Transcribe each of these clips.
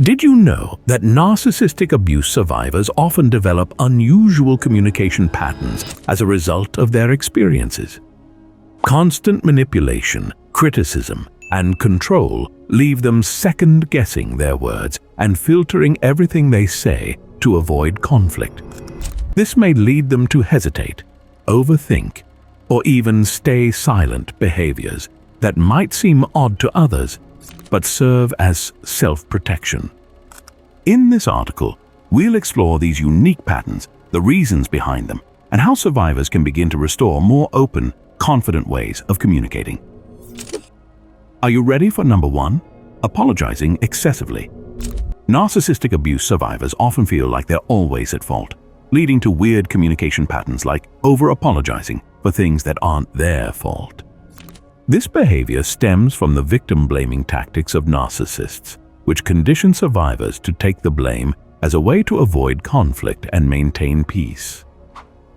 Did you know that narcissistic abuse survivors often develop unusual communication patterns as a result of their experiences? Constant manipulation, criticism, and control leave them second-guessing their words and filtering everything they say to avoid conflict. This may lead them to hesitate, overthink, or even stay silent behaviors that might seem odd to others, but serve as self-protection. In this article, we'll explore these unique patterns, the reasons behind them, and how survivors can begin to restore more open, confident ways of communicating. Are you ready for number 1? Apologizing excessively. Narcissistic abuse survivors often feel like they're always at fault, leading to weird communication patterns like over-apologizing for things that aren't their fault. This behavior stems from the victim-blaming tactics of narcissists, which condition survivors to take the blame as a way to avoid conflict and maintain peace.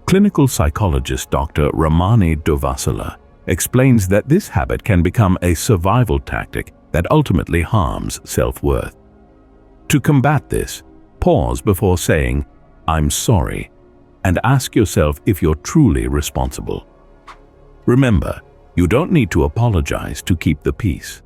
Clinical psychologist Dr. Ramani Dovasala explains that this habit can become a survival tactic that ultimately harms self-worth. To combat this, pause before saying, "I'm sorry," and ask yourself if you're truly responsible. Remember, you don't need to apologize to keep the peace.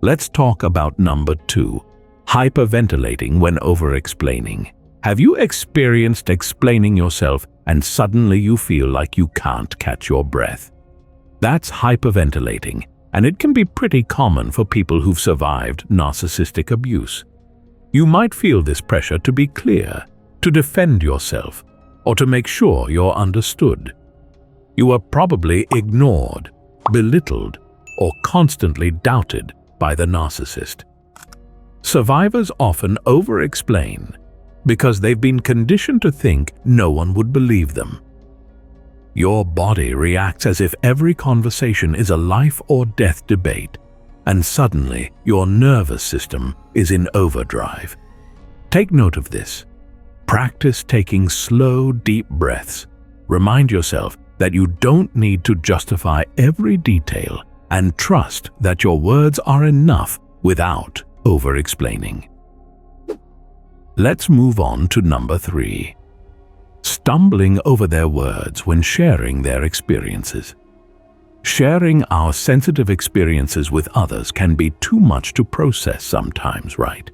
Let's talk about number 2, hyperventilating when over-explaining. Have you experienced explaining yourself and suddenly you feel like you can't catch your breath? That's hyperventilating, and it can be pretty common for people who've survived narcissistic abuse. You might feel this pressure to be clear, to defend yourself, or to make sure you're understood. You are probably ignored, belittled, or constantly doubted by the narcissist. Survivors often over-explain because they've been conditioned to think no one would believe them. Your body reacts as if every conversation is a life or death debate, and suddenly your nervous system is in overdrive. Take note of this. Practice taking slow, deep breaths. Remind yourself that you don't need to justify every detail, and trust that your words are enough without over-explaining. Let's move on to number 3. Stumbling over their words when sharing their experiences. Sharing our sensitive experiences with others can be too much to process sometimes, right?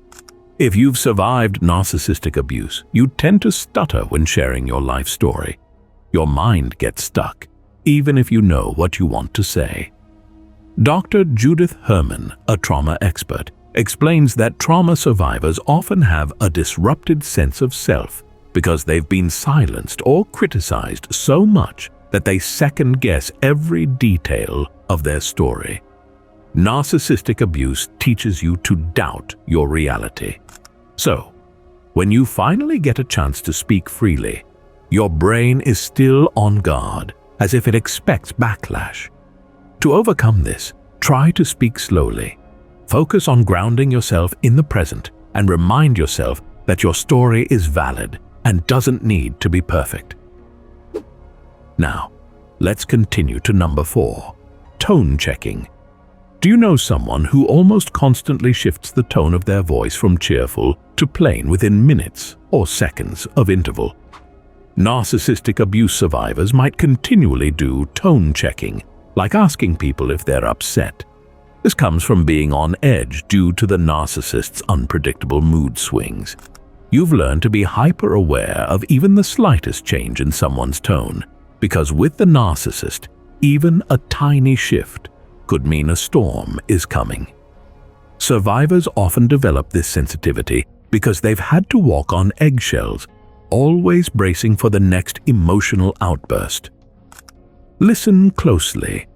If you've survived narcissistic abuse, you tend to stutter when sharing your life story. Your mind gets stuck, even if you know what you want to say. Dr. Judith Herman, a trauma expert, explains that trauma survivors often have a disrupted sense of self because they've been silenced or criticized so much that they second-guess every detail of their story. Narcissistic abuse teaches you to doubt your reality. So, when you finally get a chance to speak freely, your brain is still on guard, as if it expects backlash. To overcome this, try to speak slowly. Focus on grounding yourself in the present and remind yourself that your story is valid and doesn't need to be perfect. Now, let's continue to number 4, tone checking. Do you know someone who almost constantly shifts the tone of their voice from cheerful to plain within minutes or seconds of interval? Narcissistic abuse survivors might continually do tone checking, like asking people if they're upset. This comes from being on edge due to the narcissist's unpredictable mood swings. You've learned to be hyper-aware of even the slightest change in someone's tone, because with the narcissist, even a tiny shift could mean a storm is coming. Survivors often develop this sensitivity because they've had to walk on eggshells, always bracing for the next emotional outburst. Listen closely.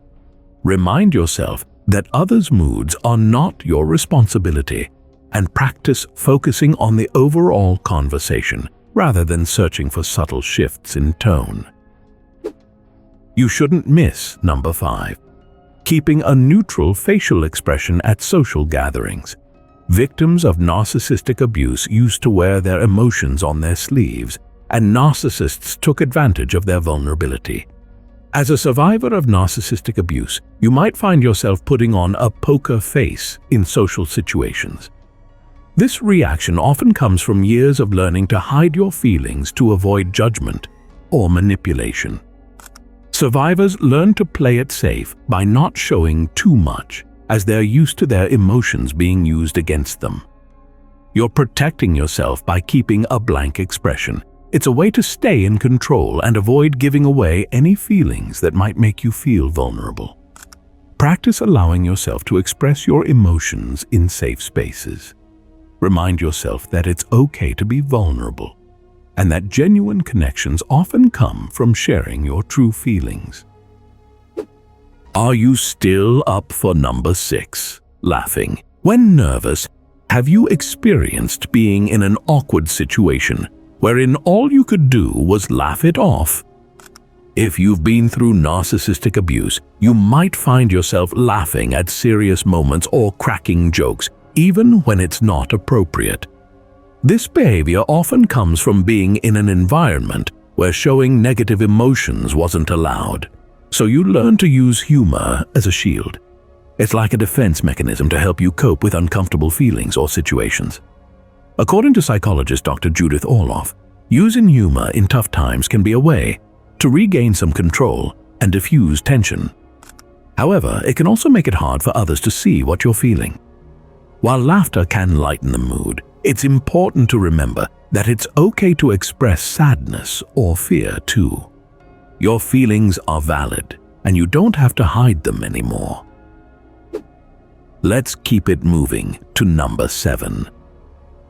Remind yourself that others' moods are not your responsibility, and practice focusing on the overall conversation rather than searching for subtle shifts in tone. You shouldn't miss number 5, keeping a neutral facial expression at social gatherings. Victims of narcissistic abuse used to wear their emotions on their sleeves, and narcissists took advantage of their vulnerability. As a survivor of narcissistic abuse, you might find yourself putting on a poker face in social situations. This reaction often comes from years of learning to hide your feelings to avoid judgment or manipulation. Survivors learn to play it safe by not showing too much, as they're used to their emotions being used against them. You're protecting yourself by keeping a blank expression. It's a way to stay in control and avoid giving away any feelings that might make you feel vulnerable. Practice allowing yourself to express your emotions in safe spaces. Remind yourself that it's okay to be vulnerable, and that genuine connections often come from sharing your true feelings. Are you still up for number 6? Laughing. When nervous, have you experienced being in an awkward situation wherein all you could do was laugh it off? If you've been through narcissistic abuse, you might find yourself laughing at serious moments or cracking jokes, even when it's not appropriate. This behavior often comes from being in an environment where showing negative emotions wasn't allowed, so you learn to use humor as a shield. It's like a defense mechanism to help you cope with uncomfortable feelings or situations. According to psychologist Dr. Judith Orloff, using humor in tough times can be a way to regain some control and diffuse tension. However, it can also make it hard for others to see what you're feeling. While laughter can lighten the mood, it's important to remember that it's okay to express sadness or fear too. Your feelings are valid, and you don't have to hide them anymore. Let's keep it moving to number 7.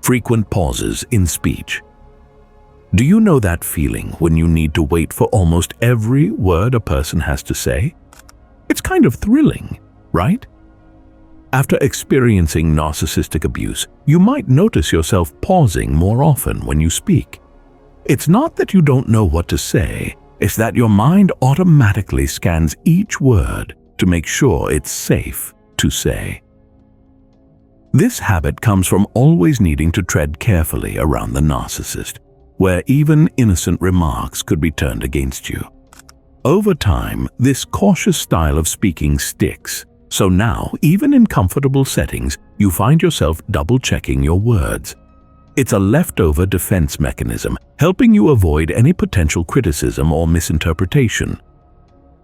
Frequent pauses in speech. Do you know that feeling when you need to wait for almost every word a person has to say? It's kind of thrilling, right? After experiencing narcissistic abuse, you might notice yourself pausing more often when you speak. It's not that you don't know what to say, it's that your mind automatically scans each word to make sure it's safe to say. This habit comes from always needing to tread carefully around the narcissist, where even innocent remarks could be turned against you. Over time, this cautious style of speaking sticks, so now, even in comfortable settings, you find yourself double-checking your words. It's a leftover defense mechanism, helping you avoid any potential criticism or misinterpretation.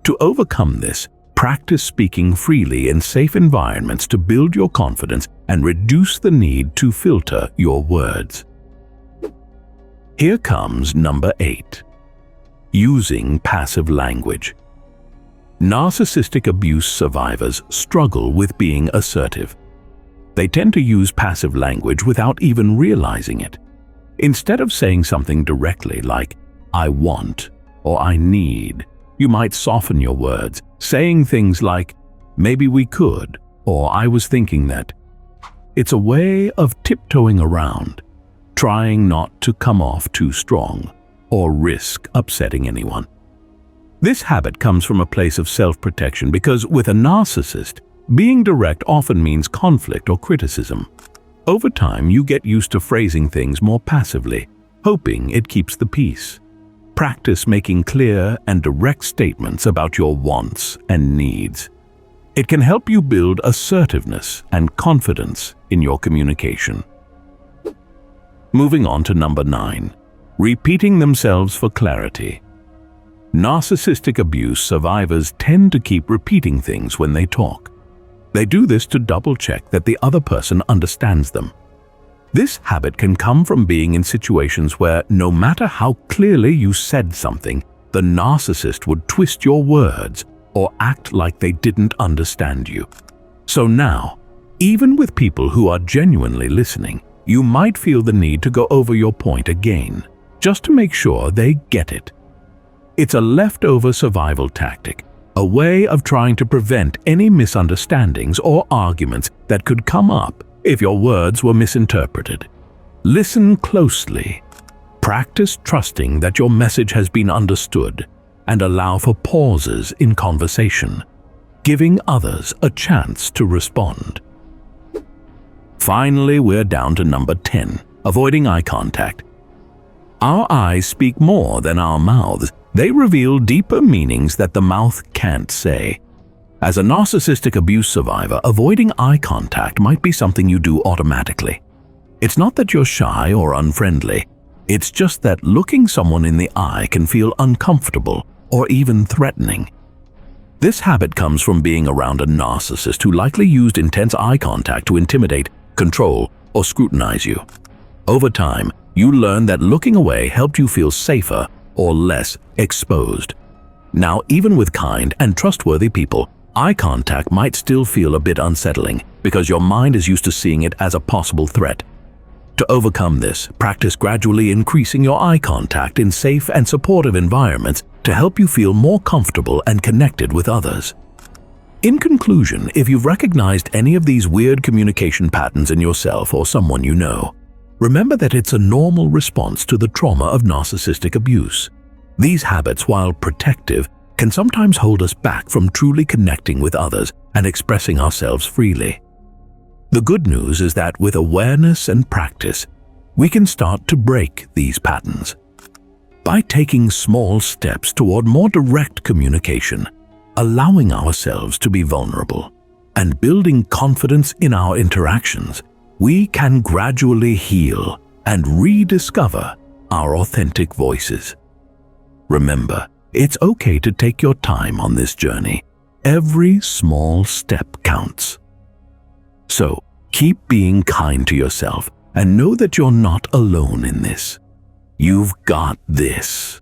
To overcome this, practice speaking freely in safe environments to build your confidence and reduce the need to filter your words. Here comes number 8. Using passive language. Narcissistic abuse survivors struggle with being assertive. They tend to use passive language without even realizing it. Instead of saying something directly like, "I want" or "I need," you might soften your words, saying things like, "Maybe we could," or "I was thinking that." It's a way of tiptoeing around, trying not to come off too strong or risk upsetting anyone. This habit comes from a place of self-protection because with a narcissist, being direct often means conflict or criticism. Over time, you get used to phrasing things more passively, hoping it keeps the peace. Practice making clear and direct statements about your wants and needs. It can help you build assertiveness and confidence in your communication. Moving on to number 9. Repeating themselves for clarity. Narcissistic abuse survivors tend to keep repeating things when they talk. They do this to double-check that the other person understands them. This habit can come from being in situations where no matter how clearly you said something, the narcissist would twist your words or act like they didn't understand you. So now, even with people who are genuinely listening, you might feel the need to go over your point again, just to make sure they get it. It's a leftover survival tactic, a way of trying to prevent any misunderstandings or arguments that could come up if your words were misinterpreted. Listen closely. Practice trusting that your message has been understood, and allow for pauses in conversation, giving others a chance to respond. Finally, we're down to number 10, avoiding eye contact. Our eyes speak more than our mouths. They reveal deeper meanings that the mouth can't say. As a narcissistic abuse survivor, avoiding eye contact might be something you do automatically. It's not that you're shy or unfriendly. It's just that looking someone in the eye can feel uncomfortable or even threatening. This habit comes from being around a narcissist who likely used intense eye contact to intimidate, control, or scrutinize you. Over time, you learn that looking away helped you feel safer or less exposed. Now, even with kind and trustworthy people, eye contact might still feel a bit unsettling because your mind is used to seeing it as a possible threat. To overcome this, practice gradually increasing your eye contact in safe and supportive environments to help you feel more comfortable and connected with others. In conclusion, if you've recognized any of these weird communication patterns in yourself or someone you know, remember that it's a normal response to the trauma of narcissistic abuse. These habits, while protective, can sometimes hold us back from truly connecting with others and expressing ourselves freely. The good news is that with awareness and practice, we can start to break these patterns. By taking small steps toward more direct communication, allowing ourselves to be vulnerable, and building confidence in our interactions, we can gradually heal and rediscover our authentic voices. Remember, it's okay to take your time on this journey. Every small step counts. So, keep being kind to yourself and know that you're not alone in this. You've got this.